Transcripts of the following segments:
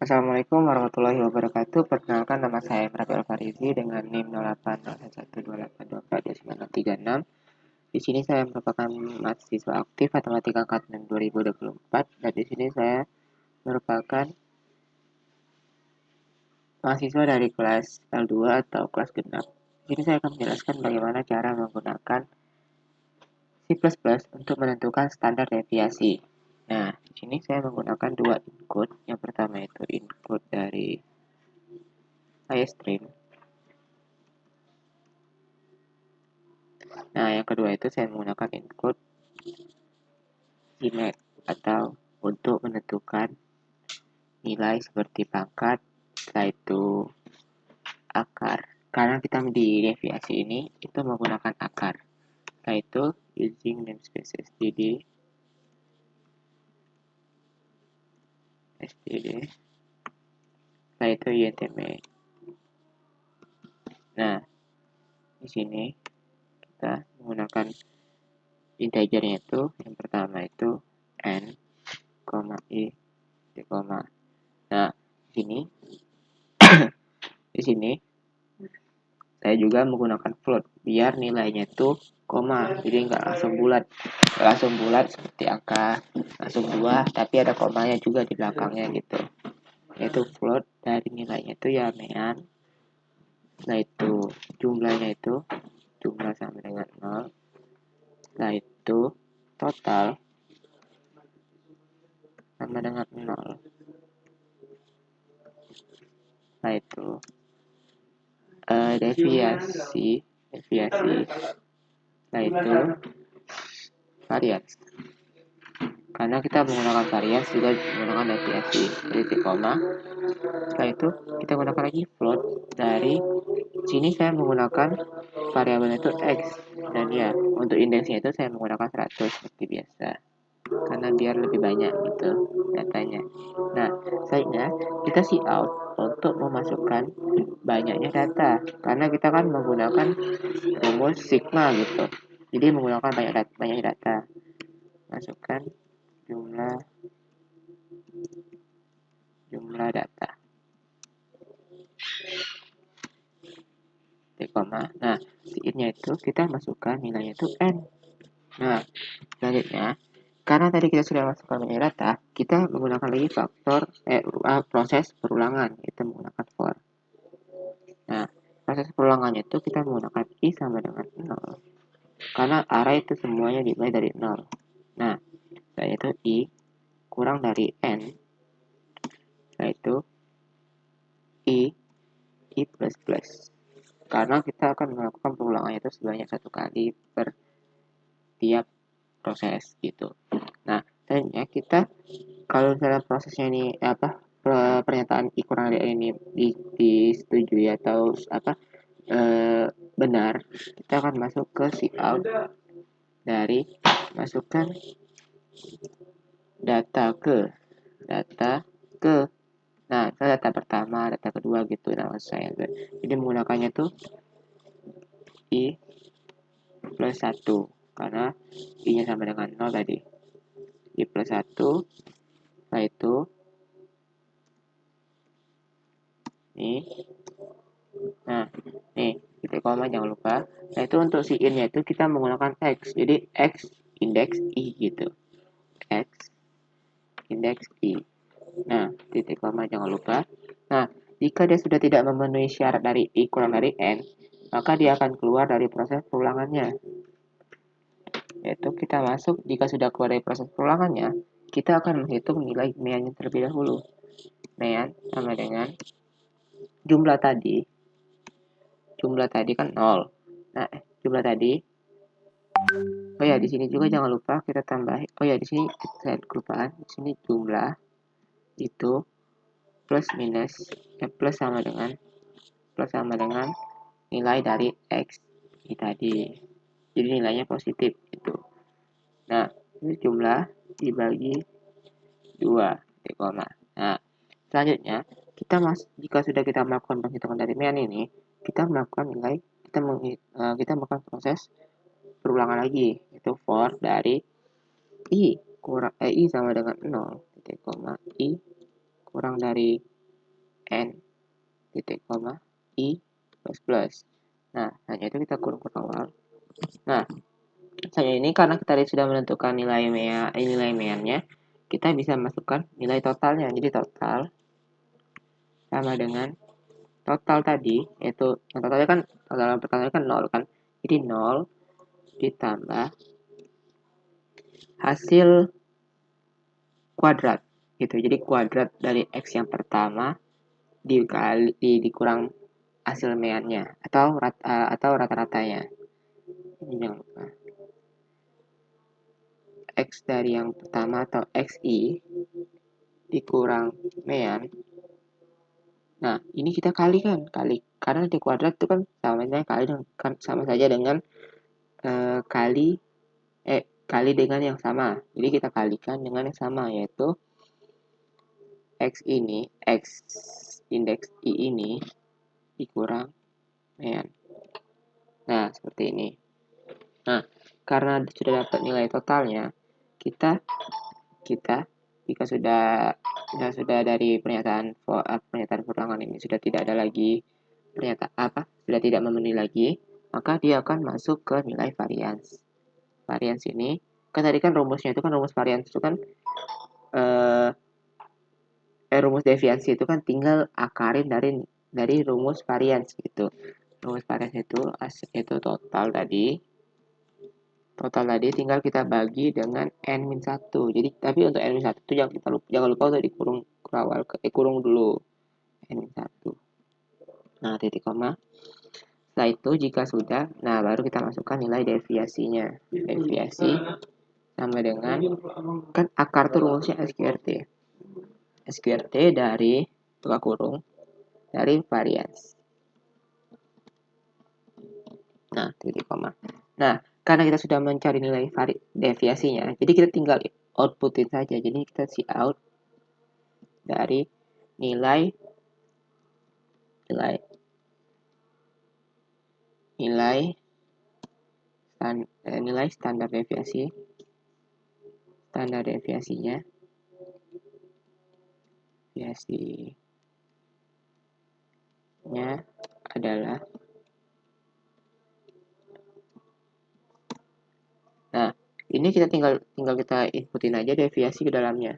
Assalamualaikum warahmatullahi wabarakatuh. Perkenalkan, nama saya Rafael Farizi dengan NIM 080128242936. Di sini saya merupakan mahasiswa aktif matematika angkatan 2024 dan di sini saya merupakan mahasiswa dari kelas L2 atau kelas genap. Di sini saya akan menjelaskan bagaimana cara menggunakan C++ untuk menentukan standar deviasi. Nah, di sini saya menggunakan dua include. Yang pertama itu include dari iStream. Nah, yang kedua itu saya menggunakan include Gmax atau untuk menentukan nilai seperti pangkat, setelah itu akar. Karena kita di deviasi ini itu menggunakan akar. Setelah itu using namespace std, setelah itu intmax. Nah, di sini kita menggunakan integernya itu yang pertama itu n, i, t, Nah, di sini saya juga menggunakan float biar nilainya itu koma, jadi nggak langsung bulat seperti angka langsung 2, tapi ada komanya juga di belakangnya gitu. Yaitu float dari nilainya itu ya mean. Nah, itu jumlahnya itu jumlah sama dengan 0. Nah, itu total sama dengan 0. Nah, itu deviasi. Nah, itu varians. Karena kita menggunakan varians juga menggunakan deviasi titik koma. Setelah itu kita gunakan lagi float. Dari sini saya menggunakan variabel itu x, dan ya untuk indeksnya itu saya menggunakan 100 seperti biasa karena biar lebih banyak gitu datanya. Nah, selanjutnya kita cout untuk memasukkan banyaknya data karena kita kan menggunakan rumus sigma gitu, jadi menggunakan banyak data. Masukkan jumlah data Nah, si in-nya itu kita masukkan nilainya itu n. Nah, selanjutnya karena tadi kita sudah masukkan banyak data, kita menggunakan lagi proses perulangan, itu menggunakan for. Nah, proses perulangannya itu kita menggunakan i sama dengan 0 karena array itu semuanya dimulai dari 0. Nah, setelah itu i kurang dari n, setelah itu i plus plus, karena kita akan melakukan perulangannya itu sebanyak 1 kali per tiap proses gitu. Nah, selanjutnya kita kalau misalnya prosesnya ini pernyataan i kurang dari n ini disetujui atau benar, kita akan masuk ke cout dari masukkan data ke nah, data pertama, data kedua gitu. Nah, saya jadi menggunakannya tuh i plus 1 karena i nya sama dengan 0 tadi. I plus 1, setelah itu nih, nah nih titik koma jangan lupa. Nah, itu untuk si in nya itu kita menggunakan x, jadi x indeks i gitu, x indeks i. Nah, titik koma jangan lupa. Nah, jika dia sudah tidak memenuhi syarat dari i kurang dari n, maka dia akan keluar dari proses perulangannya. Yaitu kita masuk, jika sudah keluar dari proses perulangannya, kita akan menghitung nilai mean terlebih dahulu. Mean sama dengan jumlah tadi kan 0. Nah, jumlah tadi. Oh ya, di sini juga jangan lupa kita tambah. Oh ya, di sini saya kelupaan. Di sini jumlah itu plus sama dengan nilai dari x ini tadi. Jadi nilainya positif gitu. Nah, ini jumlah dibagi 2 koma. Nah, selanjutnya jika sudah kita melakukan penghitungan dari mean ini, kita melakukan melakukan proses perulangan lagi, itu for dari i sama dengan 0 i kurang dari n titik koma i plus plus. Nah, hanya itu kita kurung ke awal. Nah, saya ini karena kita sudah menentukan nilai meannya, kita bisa masukkan nilai totalnya. Jadi total sama dengan total tadi, yaitu yang totalnya kan dalam pertanyaan kan 0 kan. Jadi 0 ditambah hasil kuadrat gitu. Jadi kuadrat dari x yang pertama dikurang hasil meannya atau rata-ratanya. Ini jangan lupa. X dari yang pertama atau xi dikurang mean. Nah, ini kita kali karena nanti kuadrat itu kan sama saja dengan kali dengan yang sama. Jadi kita kalikan dengan yang sama, yaitu x indeks i ini dikurang mean. Nah, seperti ini. Nah, karena sudah dapat nilai totalnya, kita jika sudah dari pernyataan perulangan ini sudah tidak ada lagi sudah tidak memenuhi lagi, maka dia akan masuk ke nilai varians. Varians ini kan tadi kan rumusnya itu kan rumus varians itu kan rumus deviasi itu kan tinggal akarin dari rumus varians gitu. Rumus varians itu total tadi tinggal kita bagi dengan n-1. Jadi tapi untuk n-1 itu jangan lupa untuk kurung dulu n-1. Nah, titik koma. Setelah itu jika sudah, nah baru kita masukkan nilai deviasinya. Deviasi sama dengan kan akar tuh rumusnya SQRT. SQRT dari buka kurung dari varians. Nah, titik koma. Nah, karena kita sudah mencari nilai deviasinya, jadi kita tinggal outputin saja. Jadi kita out dari nilai standar deviasinya adalah. Nah, ini kita tinggal kita inputin aja deviasi ke dalamnya.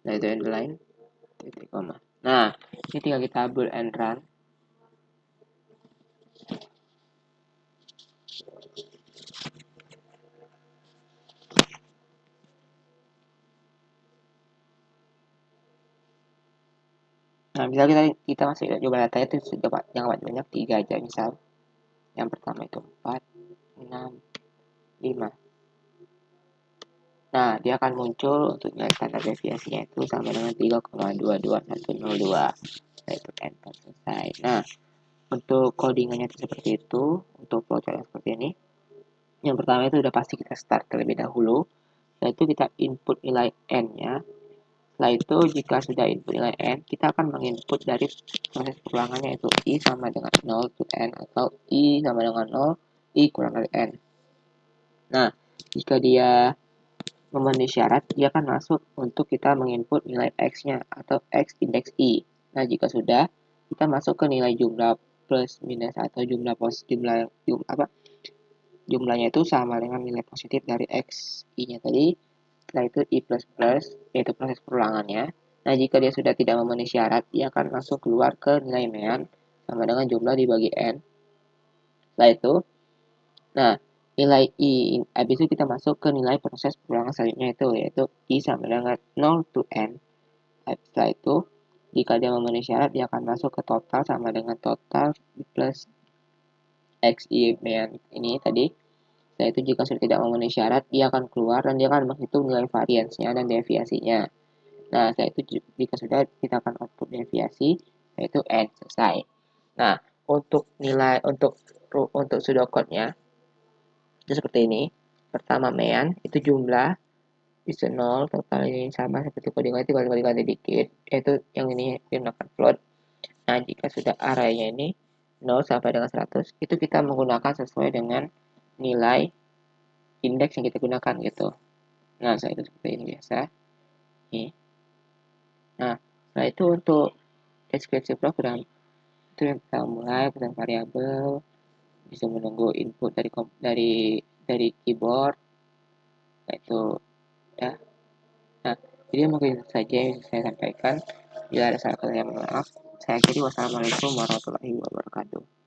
Nah, itu underline titik koma. Nah, ini tinggal kita build and run. Nah, misal kita masih coba datanya itu yang banyak 3 aja misal. Yang pertama itu 4, 6, 5. Nah, dia akan muncul untuk nilai standar deviasinya itu sama dengan 3,22102. Nah, itu enter, selesai. Nah, untuk codingannya itu seperti itu. Untuk flowchart seperti ini. Yang pertama itu udah pasti kita start terlebih dahulu. Setelah itu kita input nilai n-nya. Setelah itu jika sudah input nilai n, kita akan menginput dari proses perulangannya yaitu i sama dengan 0 to n atau i sama dengan 0, i kurang dari n. Nah, jika dia memenuhi syarat, dia akan masuk untuk kita menginput nilai x-nya atau x indeks i. Nah, jika sudah, kita masuk ke nilai jumlah plus minus atau jumlahnya itu sama dengan nilai positif dari x i-nya tadi. Setelah itu i plus plus, yaitu proses perulangannya. Nah, jika dia sudah tidak memenuhi syarat, dia akan masuk keluar ke nilai mean sama dengan jumlah dibagi n. Setelah itu, nah, nilai i, habis itu kita masuk ke nilai proses perulangan selanjutnya yaitu i sama dengan 0 to n. Setelah itu, jika dia memenuhi syarat, dia akan masuk ke total sama dengan total plus xi mean ini tadi. Setelah itu jika sudah tidak memenuhi syarat, dia akan keluar dan dia akan menghitung nilai variansnya dan deviasinya. Nah, setelah itu jika sudah, kita akan output deviasi, yaitu n, selesai. Nah, untuk pseudocode-nya, itu seperti ini. Pertama mean, itu jumlah, bisa 0, total ini sama seperti coding itu kalau ganti dikit, yaitu yang ini menggunakan float. Nah, jika sudah arraynya ini 0 sampai dengan 100, itu kita menggunakan sesuai dengan nilai indeks yang kita gunakan gitu. Nah, saya itu seperti ini biasa. Ini. Nah, Nah, itu untuk deskripsi program. Itu yang kita mulai tentang variabel, bisa menunggu input dari keyboard. Nah, itu ya. Nah, jadi mungkin itu saja yang saya sampaikan. Bila ada salah kata, mohon maaf. Saya akhiri, wassalamualaikum warahmatullahi wabarakatuh.